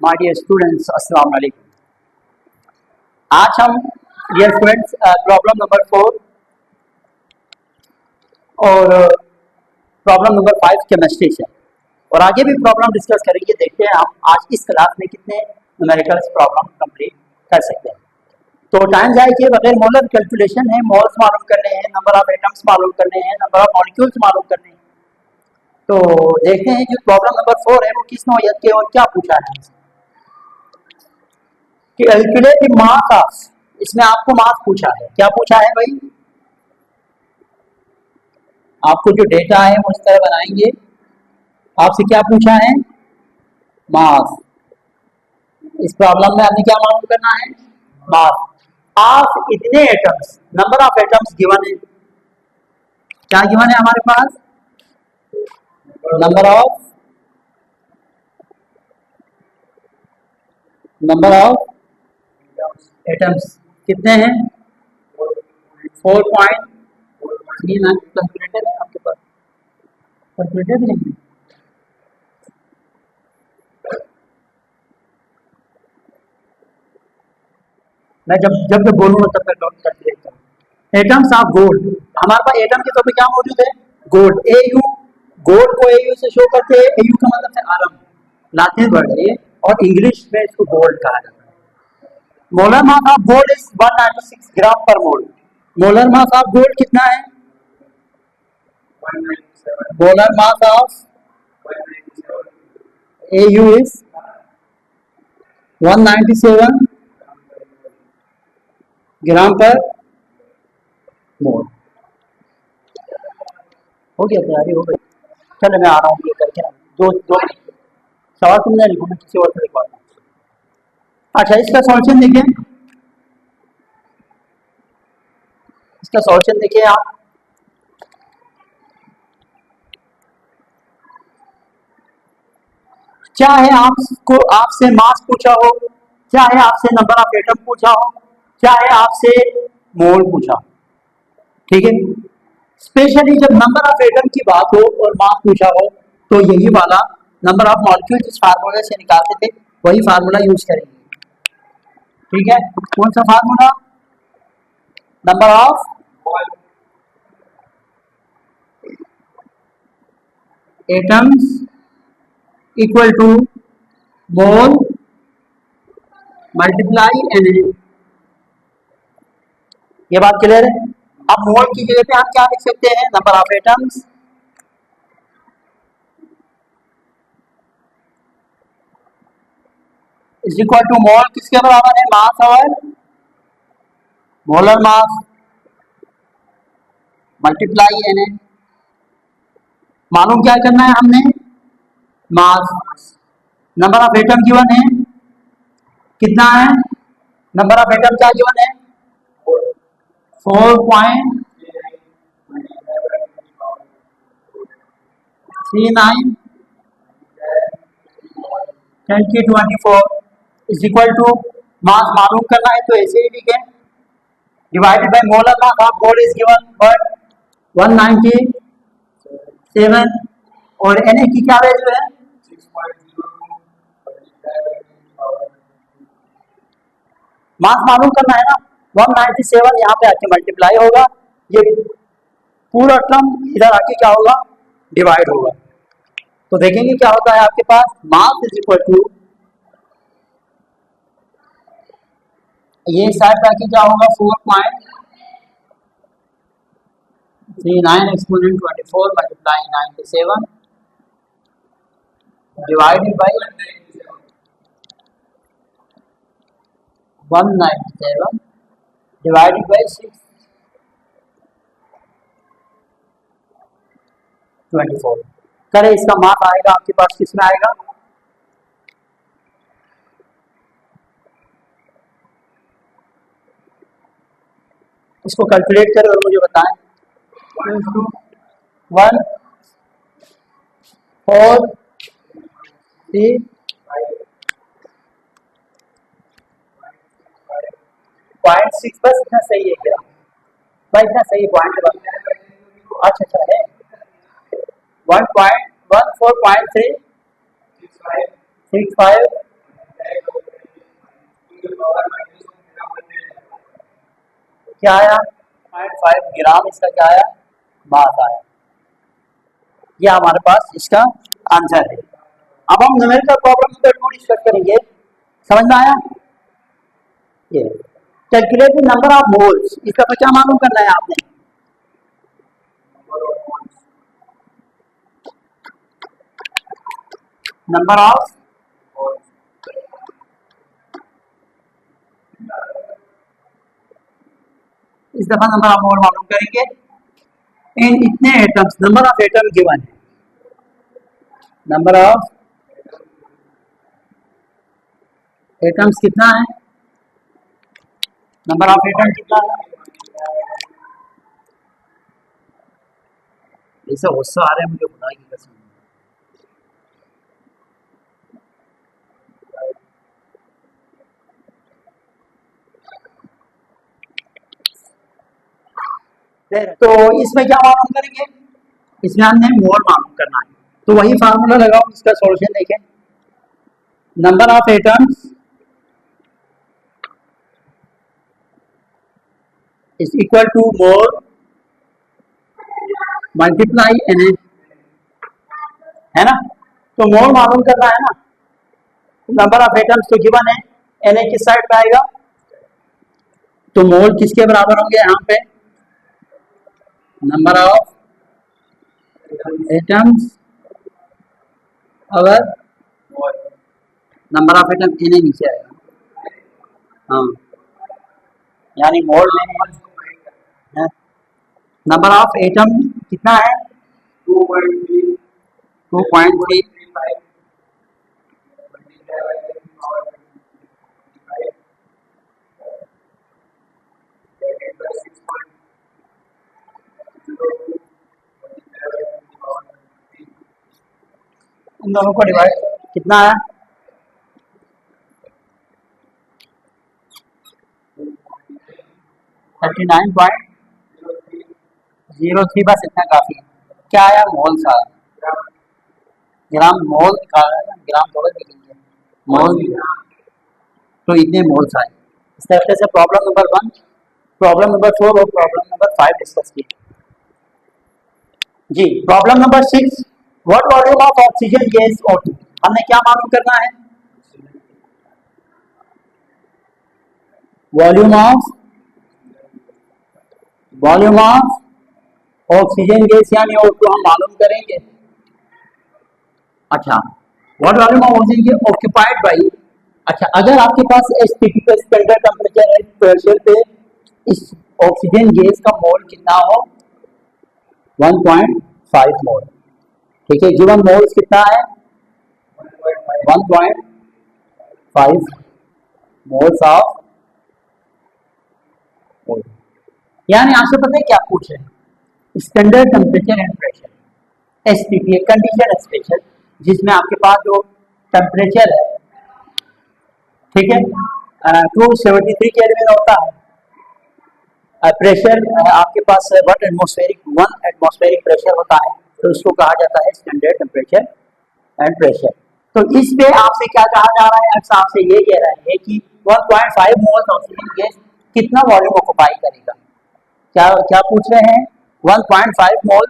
My dear students, अस्सलाम वालेकुम। आज हम डियर स्टूडेंट्स प्रॉब्लम नंबर 4 और प्रॉब्लम नंबर 5 केमिस्ट्री से और आगे भी प्रॉब्लम डिस्कस करेंगे। देखते हैं हम आज इस क्लास में कितने न्यूमेरिकल्स प्रॉब्लम कंप्लीट कर सकते हैं। तो टाइम जाए कि बगैर मोलर कैलकुलेशन है, मोल्स मालूम करने हैं, नंबर ऑफ एटम्स मालूम करने हैं, नंबर ऑफ मॉलिक्यूल्स मालूम करने हैं। तो देखते हैं जो प्रॉब्लम नंबर 4 है वो किस नौयत के और क्या पूछा है कि कैलकुलेट द मास ऑफ। इसमें आपको मास पूछा है। क्या पूछा है भाई? आपको जो डेटा है वो इस तरह बनाएंगे। आपसे क्या पूछा है? मास। इस प्रॉब्लम में आपने क्या मालूम करना है? मास ऑफ इतने atoms. Number of atoms given है। क्या गिवन है हमारे पास? नंबर ऑफ एटम्स कितने हैं? 4.39। कैलकुलेटर है आपके पास? कैलकुलेटर भी नहीं है। मैं जब बोलूंगा तब तक नोट कर लेता हूँ। Atoms of gold. हमारे पास एटम के तौर पे क्या मौजूद है? गोल्ड। एयू। गोल्ड को एयू से शो करते हैं। एयू का मतलब है आरम, लातिन वर्ड है और इंग्लिश में इसको गोल्ड कहा जाता है। Molar mass of gold is 196 ग्राम पर मोल। मोलर मास ऑफ गोल्ड कितना है? Molar mass of AU is 197 ग्राम पर मोल। हो गया, तैयारी हो गई। चलो मैं आ रहा हूँ ये करके। दो सवाल तुमने लिखो, मैं किसी और से लिखवाता हूँ। अच्छा, इसका सॉल्यूशन देखिए। इसका सॉल्यूशन देखिए आप। चाहे आपको आपसे मास पूछा हो, चाहे आपसे नंबर ऑफ एटम पूछा हो, चाहे आपसे मोल पूछा हो, ठीक है। स्पेशली जब नंबर ऑफ एटम की बात हो और मास पूछा हो तो यही वाला नंबर ऑफ मॉलिक्यूल जिस फार्मूले से निकालते थे वही फार्मूला यूज करेंगे, ठीक है। कौन सा formula? Number of atoms equal to mole multiply n. ये बात क्लियर है? अब मोल की जगह पे हम क्या लिख सकते हैं? Number of atoms is equal to mole किसके बराबर है? मास और मोलर मास मल्टीप्लाई एन। मालूम क्या करना है हमने? मास। नंबर ऑफ एटम गिवन है कितना है? नंबर ऑफ एटम क्या गिवन है? 4.39 10⁻24 इज इक्वल टू मास मालूम करना है तो ऐसे ही लिखे, divided by molar mass of gold is given but 197 और Na की क्या वैल्यू है? मास मालूम करना है ना। 197 यहाँ पे आके मल्टीप्लाई होगा, ये पूरा टर्म इधर आके क्या होगा? डिवाइड होगा। तो देखेंगे क्या होता है आपके पास। मास इज इक्वल टू, ये साइड आके क्या होगा? 4.39 exponent 24 multiply 97 divided by 197 divided by 624 करें। इसका मास आएगा आपके पास किसमें आएगा? इसको कैलकुलेट करें और मुझे बताएं। 1 4 3 0.6 बस इतना सही है क्या भाई? इतना सही पॉइंट है। अच्छा है 1.14.365 क्या आया 0.5 ग्राम, इसका क्या आया मास आया। यह हमारे पास इसका आंसर है। अब हम न्यूमेरिकल प्रॉब्लम नंबर 2 डिस्कस करेंगे। समझ में आया? ये calculate the number of moles, इसका तो क्या मालूम करना है आपने? नंबर ऑफ इस दफा नंबर ऑफ मोल मालूम करेंगे। इन इतने atoms, number of atom given है, नंबर ऑफ एटम्स कितना है, नंबर ऑफ एटम कितना है? ऐसे गुस्सा आ रहे हैं मुझे खुदा की कसम। तो इसमें क्या मालूम करेंगे? इसमें हमने मोल मालूम करना है, तो वही फार्मूला लगाओ, इसका सॉल्यूशन देखें। Number of atoms is equal to mole multiply n, है ना? तो मोल मालूम करना है ना, नंबर ऑफ एटम्स तो गिवन है, एन किस साइड पे आएगा, तो मोल किसके बराबर होंगे यहाँ पे? नंबर ऑफ एटम्स अगर नंबर ऑफ एटम एन नीचे आएगा, हाँ, यानी मोल में नंबर ऑफ एटम कितना है 2.3 इन दोनों को डिवाइड कितना है 39.03, बस इतना काफी है। क्या आया मोल सा, ग्राम मोल ग्राम थोड़ा देखेंगे मोल, तो इतने मोल्स आए। इस तरीके से प्रॉब्लम नंबर 1, प्रॉब्लम नंबर 4 और प्रॉब्लम नंबर 5 डिस्कस की जी। Problem number 6, what volume of oxygen gas O2, हमने क्या मालूम करना है? वॉल्यूम ऑफ ऑक्सीजन गैस यानी O2 हम मालूम करेंगे। अच्छा, what volume of oxygen gas occupied by, अच्छा, अगर आपके पास STP पे स्टैंडर्ड टेम्परेचर एंड प्रेशर पे इस ऑक्सीजन गैस का मोल कितना हो 1.5 मोल, ठीक है। गिवन मोल्स कितना है 1.5 मोल्स ऑफ, यानी आपसे पता है क्या पूछ रहे हैं? Standard temperature and pressure STP, condition special, जिसमें आपके पास जो टेम्परेचर है, ठीक है, 273 केल्विन होता है, प्रेशर आपके पास 1 एटमॉस्फेरिक प्रेशर होता है, तो इसको कहा जाता है स्टैंडर्ड टेम्परेचर एंड प्रेशर। तो इस पे आपसे क्या कहा जा रहा है? एक्स आपसे ये कह रहा है कि 1.5 मोल ऑक्सीजन गैस कितना वॉल्यूम ऑक्युपाई करेगा। क्या क्या पूछ रहे हैं? 1.5 मोल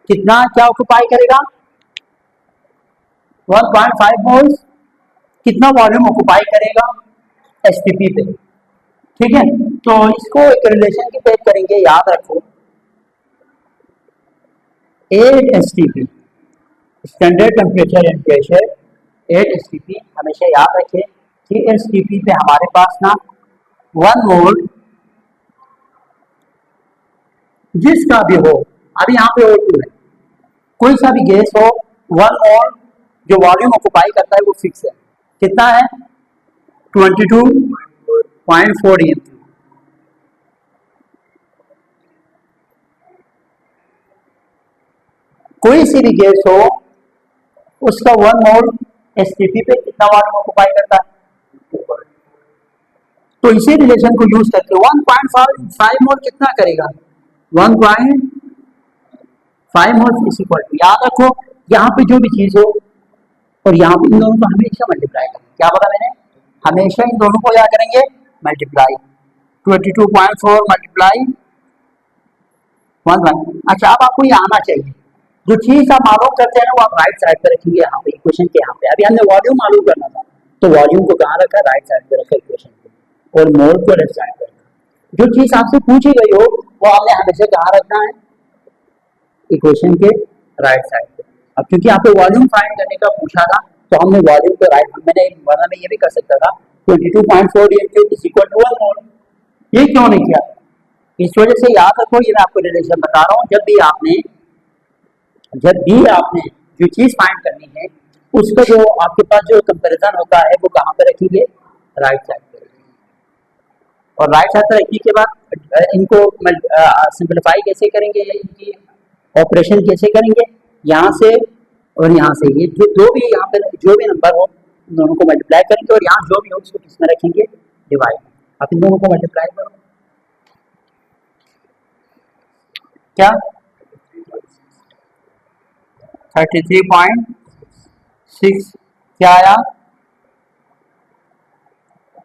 कितना क्या ऑक्युपाई करेगा? 1.5 मोल कितना वॉल्यूम ऑक्युपाई करेगा STP पे, ठीक है। तो इसको एक रिलेशन के पेश करेंगे, याद रखो 8 STP standard temperature and pressure 8 STP, हमेशा याद रखें कि STP पे हमारे पास ना 1 मोल जिसका भी हो, अभी यहाँ पे O2 है, कोई सा भी गैस हो 1 मोल जो वॉल्यूम ऑक्युपाई करता है वो फिक्स है, कितना है 22.4 EM। कोई सी भी गैस हो उसका 1 मोल STP पे कितना वॉल्यूम ऑक्युपाई करता है, तो इसी रिलेशन को यूज करके 1.5 मोल कितना करेगा 1.5 मोल इज इक्वल टू, याद रखो यहाँ पे जो भी चीज हो और यहाँ पे इन दोनों को हमेशा मल्टीप्लाई करेंगे। क्या बोला मैंने? हमेशा इन दोनों को क्या करेंगे? मल्टीप्लाई। 22.4 मल्टीप्लाई 1 अच्छा, अब आपको ये आना चाहिए, जो चीज आप मालूम करते हैं ना वो आप राइट साइड पे रखेंगे, यहाँ पे इक्वेशन के यहाँ पे। अभी हमने वॉल्यूम मालूम करना था, तो वॉल्यूम को कहाँ रखा, राइट साइड पे रखा इक्वेशन पे, और मोल को लेफ्ट साइड पे रखा। जो चीज आपसे पूछी गई हो वो आपने हमेशा कहाँ रखना है, इक्वेशन के राइट साइड पे। अब क्योंकि आपको वॉल्यूम फाइंड करने का पूछा था, तो हमने वॉल्यूम को राइट, मैंने वरना मैं ये भी कर सकता था 22.4 इज इक्वल टू 1 मोल, ये क्यों नहीं किया? इस वजह से याद रखो, ये मैं आपको रिलेशन बता रहा हूँ, जब भी आपने जो चीज फाइंड करनी है उसका जो आपके पास जो कंपैरिजन होता है वो कहाँ पे रखिए, राइट साइड पे। और राइट साइड पे रखने के बाद इनको सिंपलीफाई कैसे करेंगे, इनकी ऑपरेशन कैसे करेंगे, यहाँ से और यहाँ से, ये जो दो भी यहाँ पे जो भी नंबर हो दोनों को मल्टीप्लाई करेंगे, और यहाँ जो भी हो उसको किसमें रखेंगे, डिवाइड। आप इन दोनों को मल्टीप्लाई करो, क्या 33.6 क्या आया,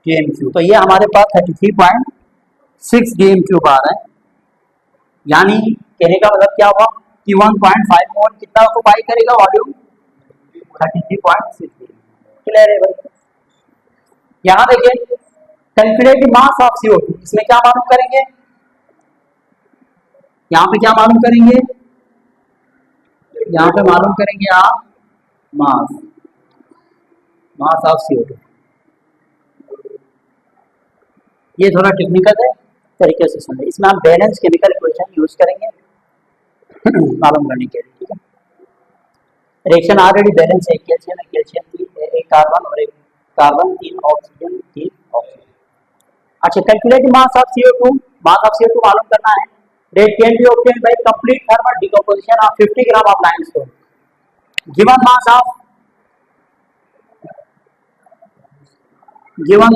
GM3। तो ये हमारे पास 33.6 GM3 आ रहा है, यानी कहने का मतलब क्या हुआ कि 1.5 मोल कितना ऑक्यूपाई करेगा वॉल्यूम, 33.6। क्लियर है भाई? यहाँ देखिए कैलकुलेट मास ऑफ CO2, इसमें क्या मालूम करेंगे, यहाँ पे क्या मालूम करेंगे, यहाँ पे मालूम करेंगे आप मास ऑफ CO2। ये थोड़ा टेक्निकल है तरीके से समझे, इसमें हम बैलेंस केमिकल इक्वेशन यूज करेंगे मालूम करने के लिए। ठीक है, रिएक्शन ऑलरेडी बैलेंस है, कैल्शियम की एक कार्बन और एक कार्बन, 3 ऑक्सीजन 3 ऑक्सीजन। अच्छा, calculate mass of CO2, mass of CO2 मालूम करना है। That can be obtained by complete thermal decomposition of 50 gram of limestone. Given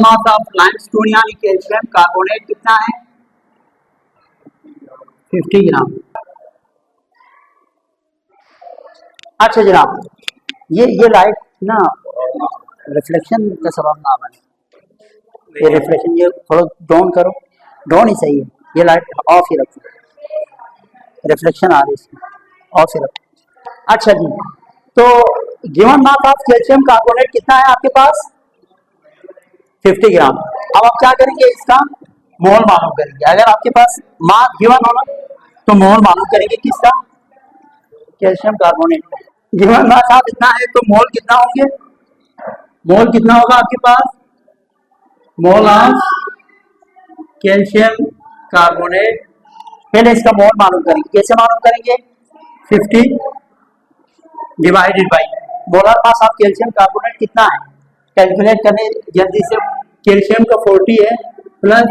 mass of limestone यानी कैल्शियम कार्बोनेट कितना है, 50 ग्राम। अच्छा जनाब, ये लाइट ना रिफ्लेक्शन का सबब ना बने, ये रिफ्लेक्शन ये थोड़ा डाउन करो, डाउन ही सही है, ये लाइट ऑफ ही रखो, रिफ्लेक्शन आ रही है इसमें, ऑफ ही रखो। अच्छा जी, तो given mass of calcium carbonate कितना है आपके पास, 50 ग्राम। अब आप क्या करेंगे, इसका मोल मालूम करेंगे। अगर आपके पास मास गिवन होना तो मोल मालूम करेंगे किसका, कैल्शियम कार्बोनेट। गिवन मास आप इतना है तो मोल कितना होंगे, मोल कितना होगा आपके पास, मोल ऑफ कैल्शियम कार्बोनेट। पहले इसका मोल मालूम करेंगे, कैसे मालूम करेंगे, 50 divided by molar mass of calcium carbonate कितना है, कैलकुलेट करने जल्दी से। कैल्शियम का 40 है, प्लस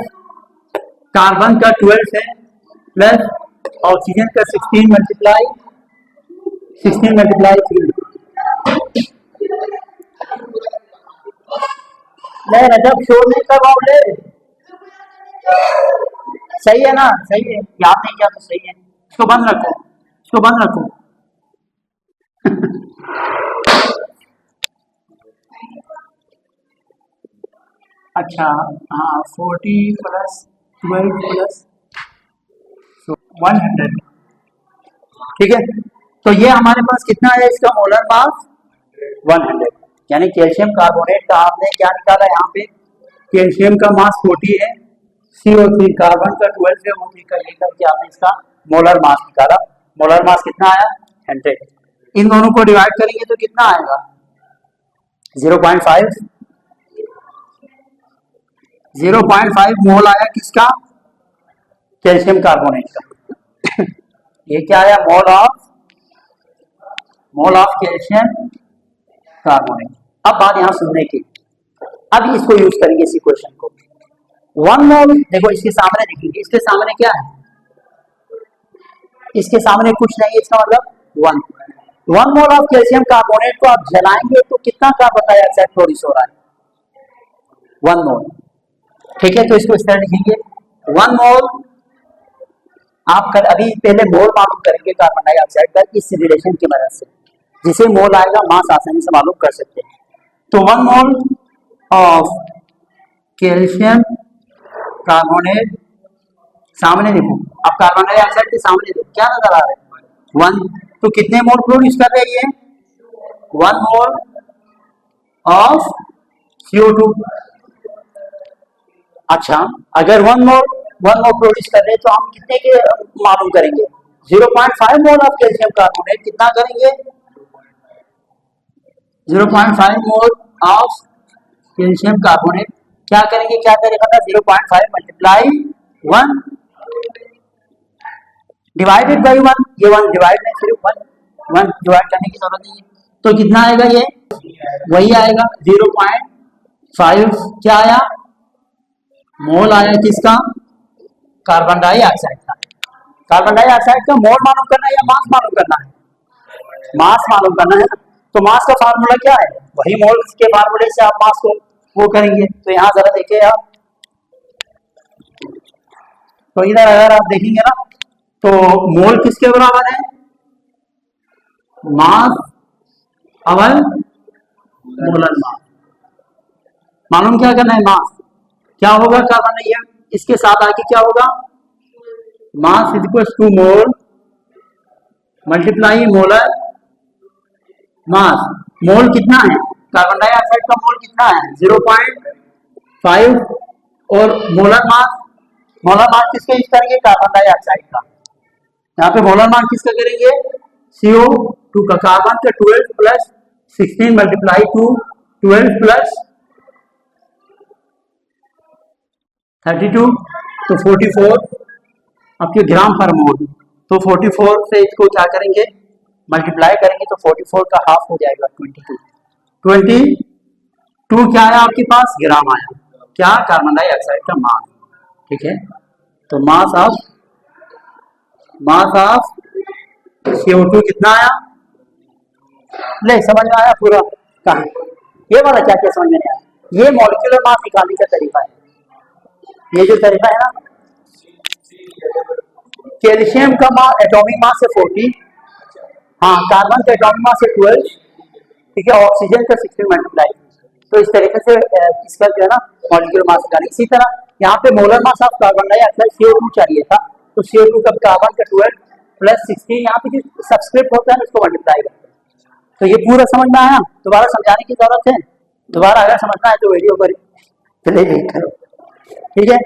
कार्बन का 12 है, प्लस ऑक्सीजन का 16 मल्टीप्लाई 3। नहीं रजब, शोर नहीं करवाओ ले, सही है ना, सही है, याद नहीं किया तो सही है, इसको बंद रखो, इसको बंद रखो। अच्छा हाँ, 40 प्लस 12 प्लस 100, ठीक है। तो ये हमारे पास कितना है, इसका मोलर मास 100, यानी कैल्शियम कार्बोनेट का आपने क्या निकाला, यहाँ पे कैल्शियम का मास 40 है, CO3 कार्बन का 12 है, O3 का ये करके आपने इसका मोलर मास निकाला। मोलर मास कितना आया, 100। इन दोनों को डिवाइड करेंगे तो कितना आएगा, 0.5 मोल आया किसका, कैल्शियम कार्बोनेट का। ये क्या आया, मोल ऑफ कैल्शियम कार्बोनेट। अब बात यहां सुनने की, अब इसको यूज करेंगे इस इक्वेशन को। 1 मोल, देखो इसके सामने देखेंगे, इसके सामने क्या है, इसके सामने कुछ नहीं है, इसका मतलब 1 मोल ऑफ कैल्शियम कार्बोनेट को आप जलाएंगे तो कितना कार्बन डाइऑक्साइड प्रोड्यूस हो रहा है, 1 मोल। ठीक है, तो इसको इस तरह लिखेंगे, 1 मोल आप कर अभी पहले मोल मालूम करेंगे कार्बन डाइऑक्साइड का इस रिलेशन की मदद से, जिसे मोल आएगा मास आसानी से मालूम कर सकते हैं। तो 1 मोल ऑफ कैल्शियम कार्बोनेट सामने देखो, अब कार्बन डाइऑक्साइड के सामने देखो क्या नजर आ रहा है 1, तो कितने मोल प्रोड्यूस कर रही है 1 मोल ऑफ CO2। अच्छा, अगर 1 मोल प्रोड्यूस कर रहे हैं तो हम कितने के मालूम करेंगे 0.5 मोल ऑफ कैल्शियम कार्बोनेट कितना करेंगे 0.5 मोल ऑफ कैल्शियम कार्बोनेट क्या करेंगे, क्या करेगा था 0.5 मल्टीप्लाई 1 डिवाइडेड बाई 1, ये 1 डिवाइड नहीं सिर्फ 1 डिवाइड करने की जरूरत नहीं है, तो कितना आएगा ये वही आएगा 0.5 क्या आया मोल आया किसका कार्बन डाइऑक्साइड का। कार्बन डाइऑक्साइड का मोल मालूम करना है या मास मालूम करना है, मास मालूम करना है ना, तो मास का फार्मूला क्या है वही मोल के फार्मूले से आप मास को वो करेंगे। तो यहां जरा देखिए आप, तो इधर अगर आप देखेंगे ना तो मोल किसके बराबर है मास अवर मोलर मास। मालूम क्या करना है मास क्या होगा कार्बन डाइऑक्साइड, इसके साथ आके क्या होगा mass is equal to mole multiply molar mass. Mole कितना है कार्बन डाइऑक्साइड का मोल कितना है 0.5 और मोलर मास किसका यूज करेंगे कार्बन डाइऑक्साइड का। यहाँ पे मोलर मास किसका करेंगे CO2 का, कार्बन का 12 प्लस 16 मल्टीप्लाई टू 12 प्लस 32 तो 44 आपके ग्राम पर मोल, तो 44 से इसको क्या करेंगे मल्टीप्लाई करेंगे तो 44 का हाफ हो जाएगा 22 क्या आया आपके पास ग्राम आया क्या कार्बन डाइऑक्साइड का मास। ठीक है, तो मास ऑफ CO2 कितना आया, ले समझ में आया पूरा कहा, ये वाला क्या क्या समझ में नहीं आया, ये मॉलिक्यूलर मास निकालने का तरीका है, ये जो तरीका है ना कैल्शियम का मास एटॉमिक मास से 40, हाँ कार्बन का एटॉमिक मास से 12, ठीक है, ऑक्सीजन का 16 मल्टीप्लाई, तो इस तरीके से इसका जो है ना मॉलिक्यूलर मास निकालें। इसी तरह यहाँ पे molar mass of carbon dioxide CO2 चाहिए था, तो CO2 का कार्बन का 12 प्लस 16 यहाँ पे जो सब्सक्रिप्ट होता है उसको मल्टीप्लाई करते हैं। तो ये पूरा समझ में आया, दोबारा समझाने की जरूरत है, दोबारा अगर समझना है तो वीडियो पर प्ले करो, ठीक है।